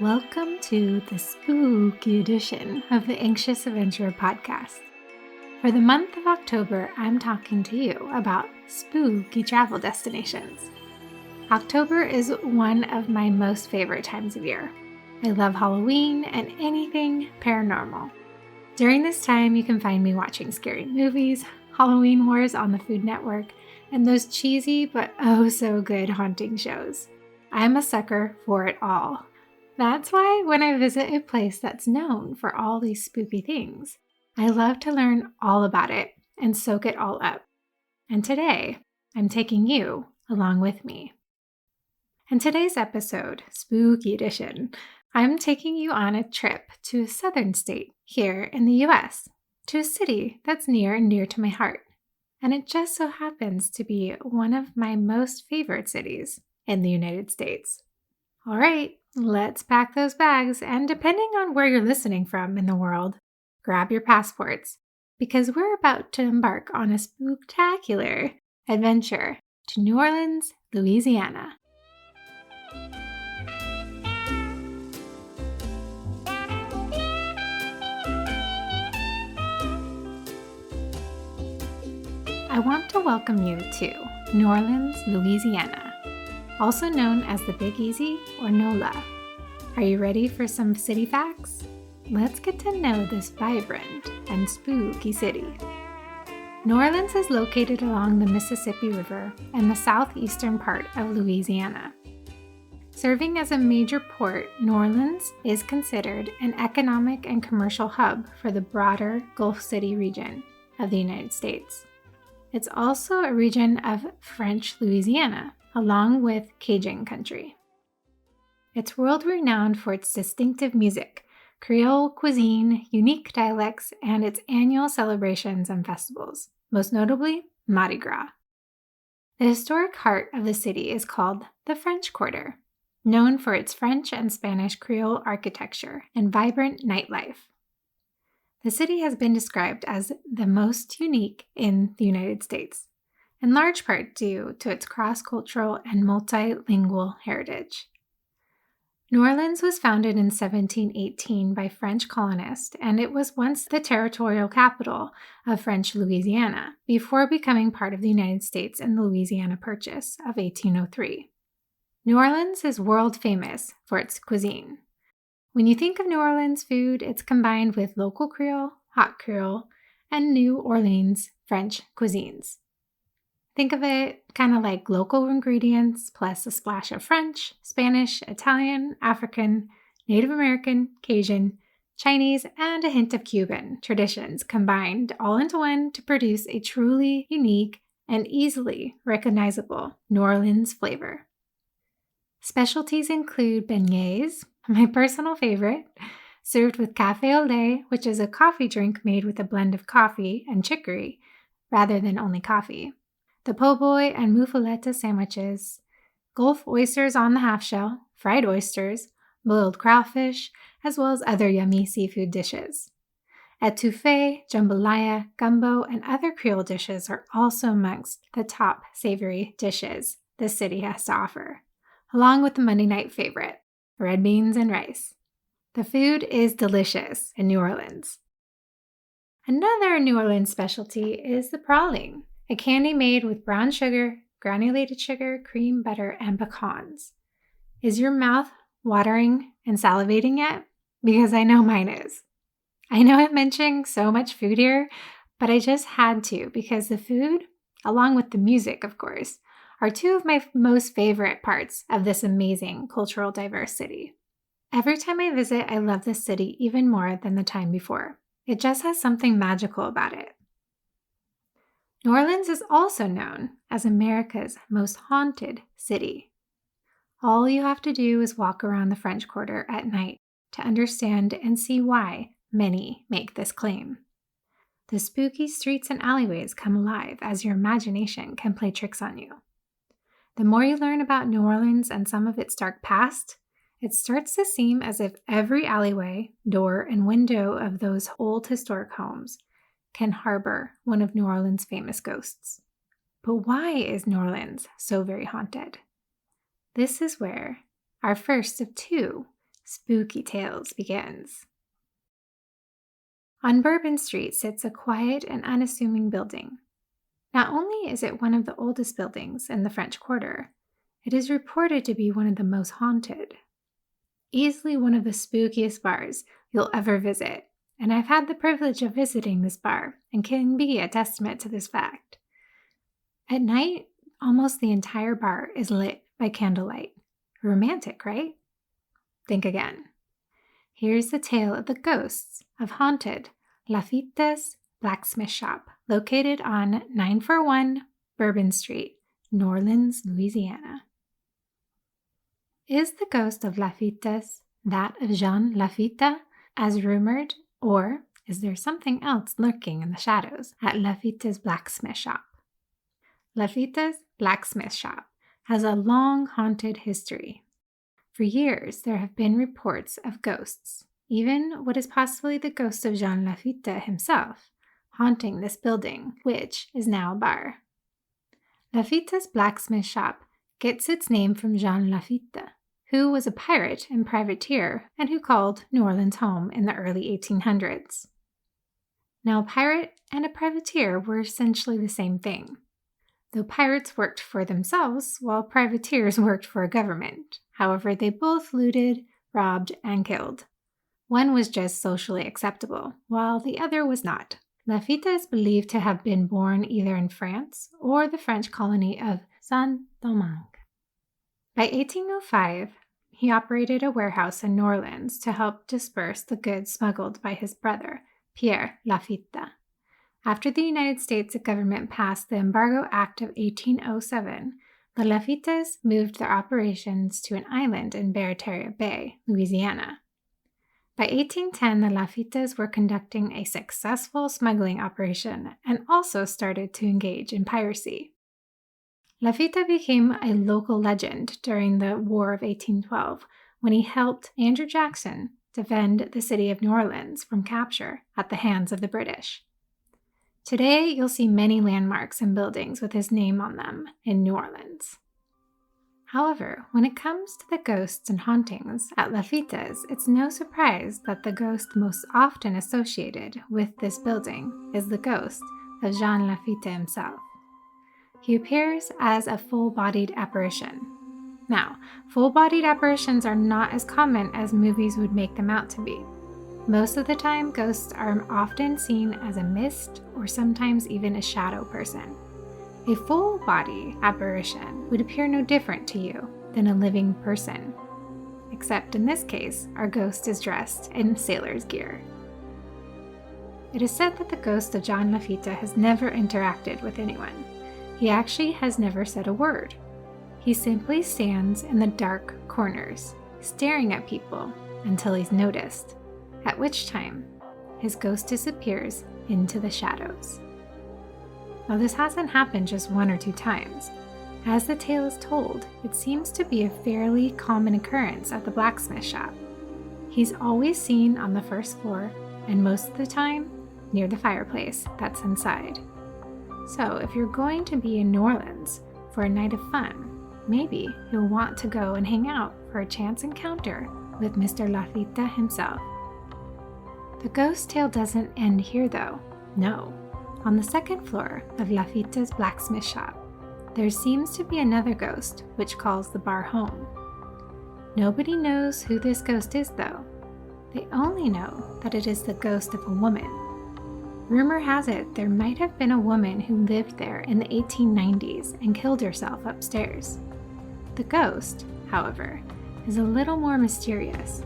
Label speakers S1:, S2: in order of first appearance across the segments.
S1: Welcome to the spooky edition of the Anxious Adventurer podcast. For the month of October, I'm talking to you about spooky travel destinations. October is one of my most favorite times of year. I love Halloween and anything paranormal. During this time, you can find me watching scary movies, Halloween Wars on the Food Network, and those cheesy but oh so good haunting shows. I'm a sucker for it all. That's why when I visit a place that's known for all these spooky things, I love to learn all about it and soak it all up. And today, I'm taking you along with me. In today's episode, Spooky Edition, I'm taking you on a trip to a southern state here in the US, to a city that's near and dear to my heart. And it just so happens to be one of my most favorite cities in the United States. All right, let's pack those bags, and depending on where you're listening from in the world, grab your passports, because we're about to embark on a spooktacular adventure to New Orleans, Louisiana. I want to welcome you to New Orleans, Louisiana, also known as the Big Easy or NOLA. Are you ready for some city facts? Let's get to know this vibrant and spooky city. New Orleans is located along the Mississippi River in the southeastern part of Louisiana. Serving as a major port, New Orleans is considered an economic and commercial hub for the broader Gulf City region of the United States. It's also a region of French Louisiana, along with Cajun country. It's world-renowned for its distinctive music, Creole cuisine, unique dialects, and its annual celebrations and festivals, most notably Mardi Gras. The historic heart of the city is called the French Quarter, known for its French and Spanish Creole architecture and vibrant nightlife. The city has been described as the most unique in the United States, in large part due to its cross-cultural and multilingual heritage. New Orleans was founded in 1718 by French colonists, and it was once the territorial capital of French Louisiana before becoming part of the United States in the Louisiana Purchase of 1803. New Orleans is world famous for its cuisine. When you think of New Orleans food, it's combined with local Creole, hot Creole, and New Orleans French cuisines. Think of it kind of like local ingredients plus a splash of French, Spanish, Italian, African, Native American, Cajun, Chinese, and a hint of Cuban traditions combined all into one to produce a truly unique and easily recognizable New Orleans flavor. Specialties include beignets, my personal favorite, served with café au lait, which is a coffee drink made with a blend of coffee and chicory rather than only coffee. The po' boy and muffaletta sandwiches, Gulf oysters on the half shell, fried oysters, boiled crawfish, as well as other yummy seafood dishes. Etouffee, jambalaya, gumbo, and other Creole dishes are also amongst the top savory dishes the city has to offer, along with the Monday night favorite, red beans and rice. The food is delicious in New Orleans. Another New Orleans specialty is the praline, a candy made with brown sugar, granulated sugar, cream, butter, and pecans. Is your mouth watering and salivating yet? Because I know mine is. I know I'm mentioning so much food here, but I just had to because the food, along with the music, of course, are two of my most favorite parts of this amazing cultural diverse city. Every time I visit, I love this city even more than the time before. It just has something magical about it. New Orleans is also known as America's most haunted city. All you have to do is walk around the French Quarter at night to understand and see why many make this claim. The spooky streets and alleyways come alive as your imagination can play tricks on you. The more you learn about New Orleans and some of its dark past, it starts to seem as if every alleyway, door, and window of those old historic homes can harbor one of New Orleans' famous ghosts. But why is New Orleans so very haunted? This is where our first of two Spooky Tales begins. On Bourbon Street sits a quiet and unassuming building. Not only is it one of the oldest buildings in the French Quarter, it is reported to be one of the most haunted. Easily one of the spookiest bars you'll ever visit, and I've had the privilege of visiting this bar and can be a testament to this fact. At night, almost the entire bar is lit by candlelight. Romantic, right? Think again. Here's the tale of the ghosts of haunted Lafitte's Blacksmith Shop, located on 941 Bourbon Street, New Orleans, Louisiana. Is the ghost of Lafitte's that of Jean Lafitte, as rumored, or is there something else lurking in the shadows at Lafitte's Blacksmith Shop? Lafitte's Blacksmith Shop has a long haunted history. For years, there have been reports of ghosts, even what is possibly the ghost of Jean Lafitte himself, haunting this building, which is now a bar. Lafitte's Blacksmith Shop gets its name from Jean Lafitte, who was a pirate and privateer and who called New Orleans home in the early 1800s. Now, a pirate and a privateer were essentially the same thing, though pirates worked for themselves while privateers worked for a government. However, they both looted, robbed, and killed. One was just socially acceptable, while the other was not. Lafitte is believed to have been born either in France or the French colony of Saint-Domingue. By 1805, he operated a warehouse in New Orleans to help disperse the goods smuggled by his brother, Pierre Lafitte. After the United States government passed the Embargo Act of 1807, the Lafittes moved their operations to an island in Barataria Bay, Louisiana. By 1810, the Lafittes were conducting a successful smuggling operation and also started to engage in piracy. Lafitte became a local legend during the War of 1812 when he helped Andrew Jackson defend the city of New Orleans from capture at the hands of the British. Today, you'll see many landmarks and buildings with his name on them in New Orleans. However, when it comes to the ghosts and hauntings at Lafitte's, it's no surprise that the ghost most often associated with this building is the ghost of Jean Lafitte himself. He appears as a full-bodied apparition. Now, full-bodied apparitions are not as common as movies would make them out to be. Most of the time, ghosts are often seen as a mist or sometimes even a shadow person. A full-body apparition would appear no different to you than a living person, except in this case, our ghost is dressed in sailor's gear. It is said that the ghost of Jean Lafitte has never interacted with anyone. He actually has never said a word. He simply stands in the dark corners, staring at people until he's noticed, at which time his ghost disappears into the shadows. Now, this hasn't happened just one or two times. As the tale is told, it seems to be a fairly common occurrence at the blacksmith shop. He's always seen on the first floor, and most of the time near the fireplace that's inside. So if you're going to be in New Orleans for a night of fun, maybe you'll want to go and hang out for a chance encounter with Mr. Lafitte himself. The ghost tale doesn't end here though. No. On the second floor of Lafitte's blacksmith shop, there seems to be another ghost which calls the bar home. Nobody knows who this ghost is though. They only know that it is the ghost of a woman. Rumor has it there might have been a woman who lived there in the 1890s and killed herself upstairs. The ghost, however, is a little more mysterious.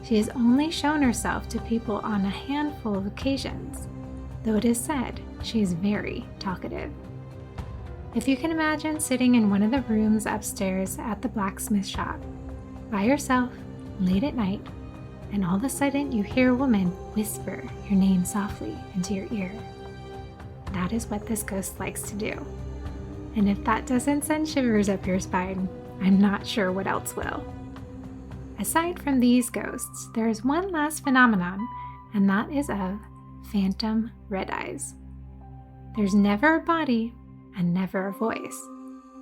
S1: She has only shown herself to people on a handful of occasions, though it is said she is very talkative. If you can imagine sitting in one of the rooms upstairs at the blacksmith shop, by yourself, late at night, and all of a sudden you hear a woman whisper your name softly into your ear. That is what this ghost likes to do. And if that doesn't send shivers up your spine, I'm not sure what else will. Aside from these ghosts, there is one last phenomenon, and that is of phantom red eyes. There's never a body and never a voice,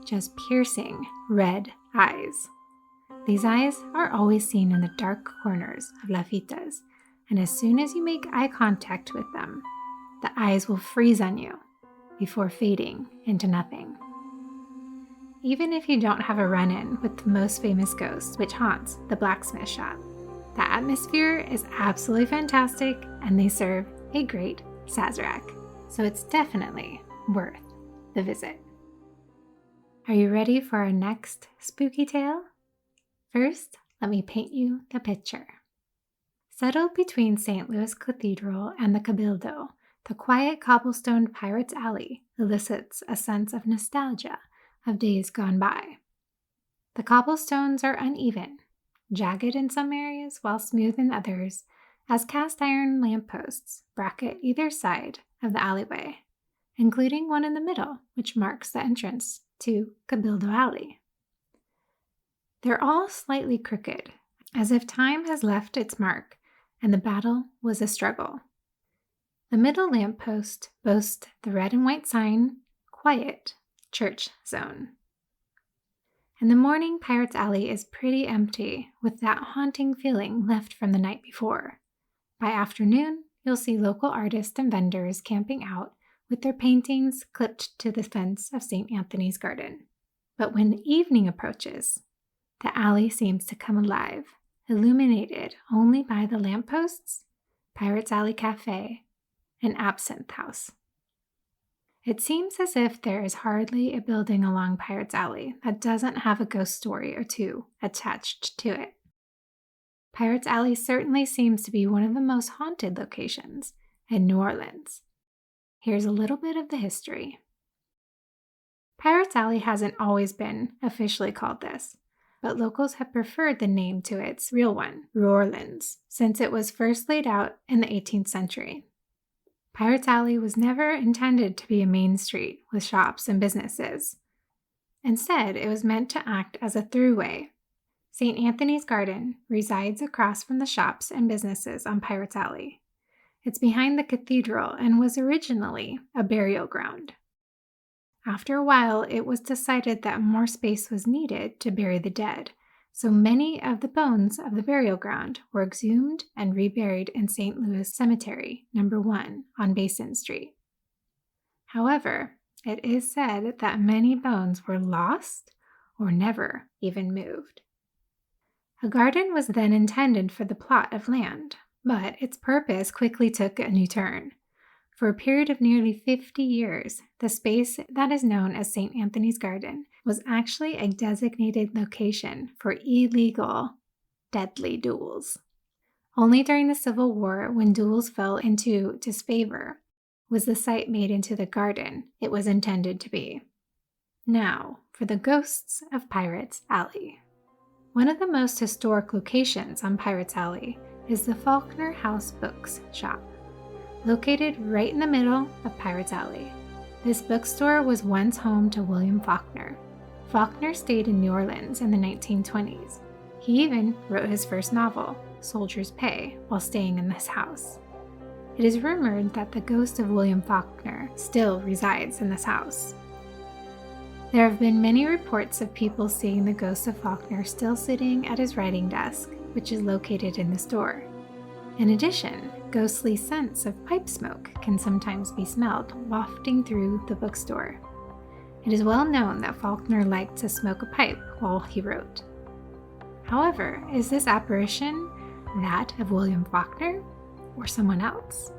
S1: just piercing red eyes. These eyes are always seen in the dark corners of Lafitte's, and as soon as you make eye contact with them, the eyes will freeze on you before fading into nothing. Even if you don't have a run-in with the most famous ghost which haunts the Blacksmith shop, the atmosphere is absolutely fantastic and they serve a great sazerac, so it's definitely worth the visit. Are you ready for our next spooky tale? First, let me paint you the picture. Settled between St. Louis Cathedral and the Cabildo, the quiet cobblestone Pirates Alley elicits a sense of nostalgia of days gone by. The cobblestones are uneven, jagged in some areas while smooth in others, as cast iron lampposts bracket either side of the alleyway, including one in the middle, which marks the entrance to Cabildo Alley. They're all slightly crooked, as if time has left its mark and the battle was a struggle. The middle lamppost boasts the red and white sign, Quiet Church Zone. In the morning, Pirates Alley is pretty empty, with that haunting feeling left from the night before. By afternoon, you'll see local artists and vendors camping out with their paintings clipped to the fence of St. Anthony's Garden. But when evening approaches, the alley seems to come alive, illuminated only by the lampposts, Pirates Alley Cafe, and Absinthe House. It seems as if there is hardly a building along Pirates Alley that doesn't have a ghost story or two attached to it. Pirates Alley certainly seems to be one of the most haunted locations in New Orleans. Here's a little bit of the history. Pirates Alley hasn't always been officially called this, but locals have preferred the name to its real one, New Orleans, since it was first laid out in the 18th century. Pirates Alley was never intended to be a main street with shops and businesses. Instead, it was meant to act as a throughway. St. Anthony's Garden resides across from the shops and businesses on Pirates Alley. It's behind the cathedral and was originally a burial ground. After a while, it was decided that more space was needed to bury the dead, so many of the bones of the burial ground were exhumed and reburied in St. Louis Cemetery, No. 1 on Basin Street. However, it is said that many bones were lost or never even moved. A garden was then intended for the plot of land, but its purpose quickly took a new turn. For a period of nearly 50 years, the space that is known as St. Anthony's Garden was actually a designated location for illegal, deadly duels. Only during the Civil War, when duels fell into disfavor, was the site made into the garden it was intended to be. Now, for the ghosts of Pirates Alley. One of the most historic locations on Pirates Alley is the Faulkner House Books shop, located right in the middle of Pirates Alley. This bookstore was once home to William Faulkner. Faulkner stayed in New Orleans in the 1920s. He even wrote his first novel, Soldier's Pay, while staying in this house. It is rumored that the ghost of William Faulkner still resides in this house. There have been many reports of people seeing the ghost of Faulkner still sitting at his writing desk, which is located in the store. In addition, ghostly scents of pipe smoke can sometimes be smelled wafting through the bookstore. It is well known that Faulkner liked to smoke a pipe while he wrote. However, is this apparition that of William Faulkner or someone else?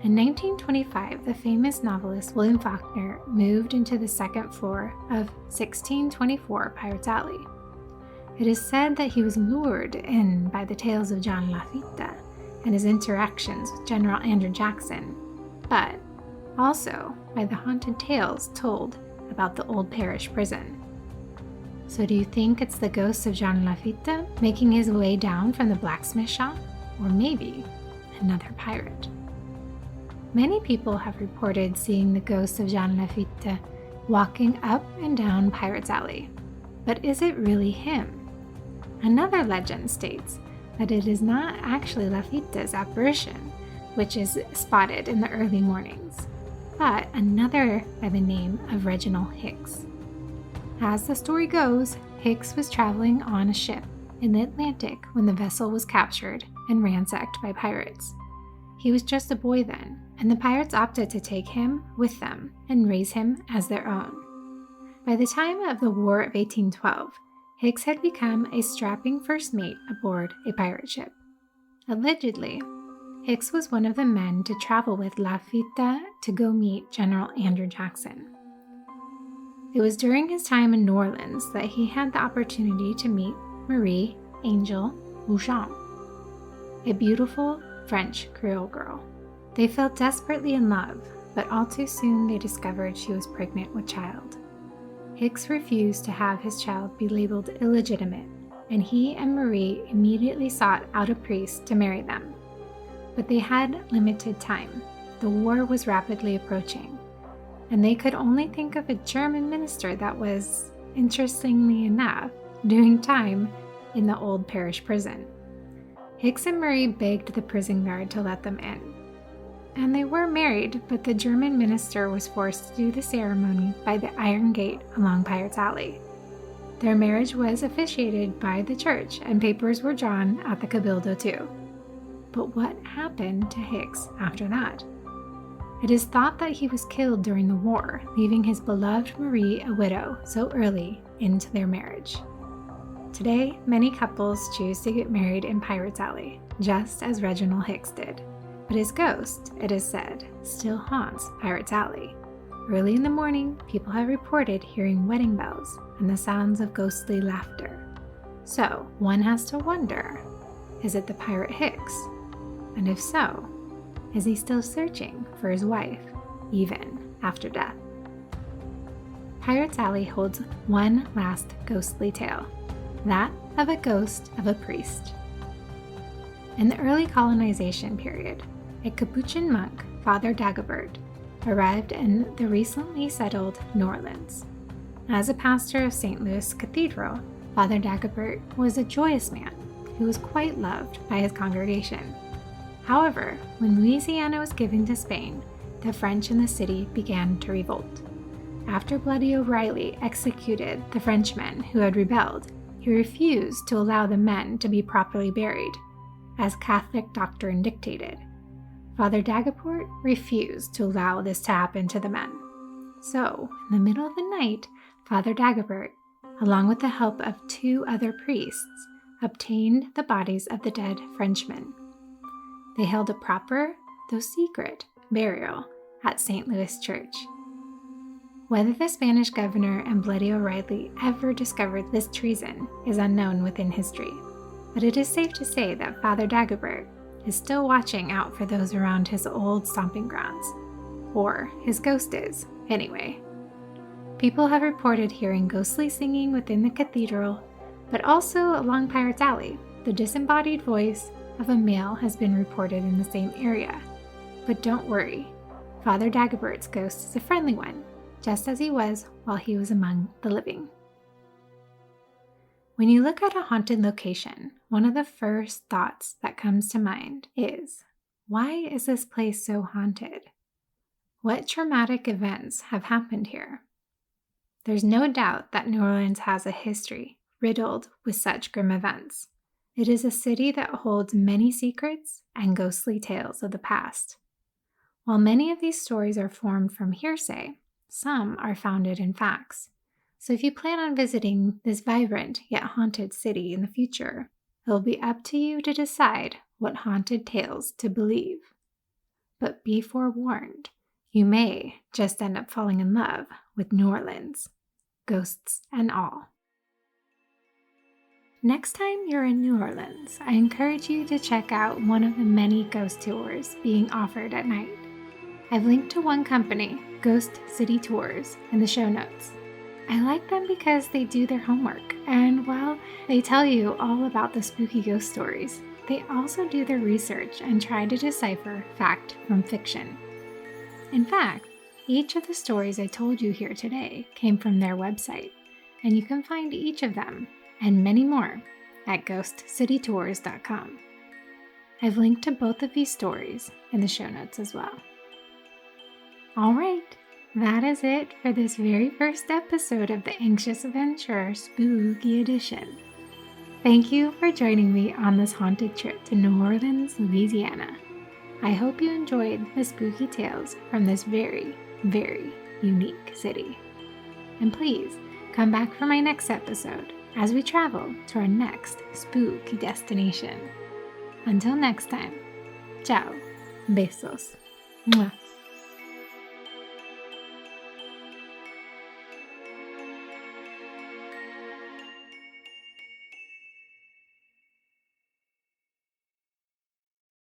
S1: In 1925, the famous novelist William Faulkner moved into the second floor of 1624 Pirates Alley. It is said that he was lured in by the tales of John Lafitte and his interactions with General Andrew Jackson, but also by the haunted tales told about the old parish prison. So do you think it's the ghost of John Lafitte making his way down from the blacksmith shop? Or maybe another pirate? Many people have reported seeing the ghost of John Lafitte walking up and down Pirates Alley. But is it really him? Another legend states that it is not actually Lafitte's apparition, which is spotted in the early mornings, but another by the name of Reginald Hicks. As the story goes, Hicks was traveling on a ship in the Atlantic when the vessel was captured and ransacked by pirates. He was just a boy then, and the pirates opted to take him with them and raise him as their own. By the time of the War of 1812, Hicks had become a strapping first mate aboard a pirate ship. Allegedly, Hicks was one of the men to travel with Lafitte to go meet General Andrew Jackson. It was during his time in New Orleans that he had the opportunity to meet Marie Angel Beauchamp, a beautiful French Creole girl. They fell desperately in love, but all too soon they discovered she was pregnant with child. Hicks refused to have his child be labeled illegitimate, and he and Marie immediately sought out a priest to marry them. But they had limited time. The war was rapidly approaching, and they could only think of a German minister that was, interestingly enough, doing time in the old parish prison. Hicks and Marie begged the prison guard to let them in. And they were married, but the German minister was forced to do the ceremony by the iron gate along Pirates Alley. Their marriage was officiated by the church, and papers were drawn at the Cabildo too. But what happened to Hicks after that? It is thought that he was killed during the war, leaving his beloved Marie a widow so early into their marriage. Today, many couples choose to get married in Pirates Alley, just as Reginald Hicks did. But his ghost, it is said, still haunts Pirates Alley. Early in the morning, people have reported hearing wedding bells and the sounds of ghostly laughter. So, one has to wonder, is it the pirate Hicks? And if so, is he still searching for his wife, even after death? Pirates Alley holds one last ghostly tale, that of a ghost of a priest. In the early colonization period, a Capuchin monk, Father Dagobert, arrived in the recently settled New Orleans. As a pastor of St. Louis Cathedral, Father Dagobert was a joyous man who was quite loved by his congregation. However, when Louisiana was given to Spain, the French in the city began to revolt. After Bloody O'Reilly executed the Frenchmen who had rebelled, he refused to allow the men to be properly buried, as Catholic doctrine dictated. Father Dagobert refused to allow this to happen to the men. So, in the middle of the night, Father Dagobert, along with the help of 2 other priests, obtained the bodies of the dead Frenchmen. They held a proper, though secret, burial at St. Louis Church. Whether the Spanish governor and Bloody O'Reilly ever discovered this treason is unknown within history, but it is safe to say that Father Dagobert is still watching out for those around his old stomping grounds. Or his ghost is, anyway. People have reported hearing ghostly singing within the cathedral, but also along Pirates Alley. The disembodied voice of a male has been reported in the same area. But don't worry, Father Dagobert's ghost is a friendly one, just as he was while he was among the living. When you look at a haunted location, one of the first thoughts that comes to mind is, why is this place so haunted? What traumatic events have happened here? There's no doubt that New Orleans has a history riddled with such grim events. It is a city that holds many secrets and ghostly tales of the past. While many of these stories are formed from hearsay, some are founded in facts. So if you plan on visiting this vibrant yet haunted city in the future, it will be up to you to decide what haunted tales to believe. But be forewarned, you may just end up falling in love with New Orleans, ghosts and all. Next time you're in New Orleans, I encourage you to check out one of the many ghost tours being offered at night. I've linked to one company, Ghost City Tours, in the show notes. I like them because they do their homework, and while they tell you all about the spooky ghost stories, they also do their research and try to decipher fact from fiction. In fact, each of the stories I told you here today came from their website, and you can find each of them and many more at ghostcitytours.com. I've linked to both of these stories in the show notes as well. All right, that is it for this very first episode of the Anxious Adventurer Spooky Edition. Thank you for joining me on this haunted trip to New Orleans, Louisiana. I hope you enjoyed the spooky tales from this very, very unique city. And please come back for my next episode as we travel to our next spooky destination. Until next time, ciao, besos. Mwah.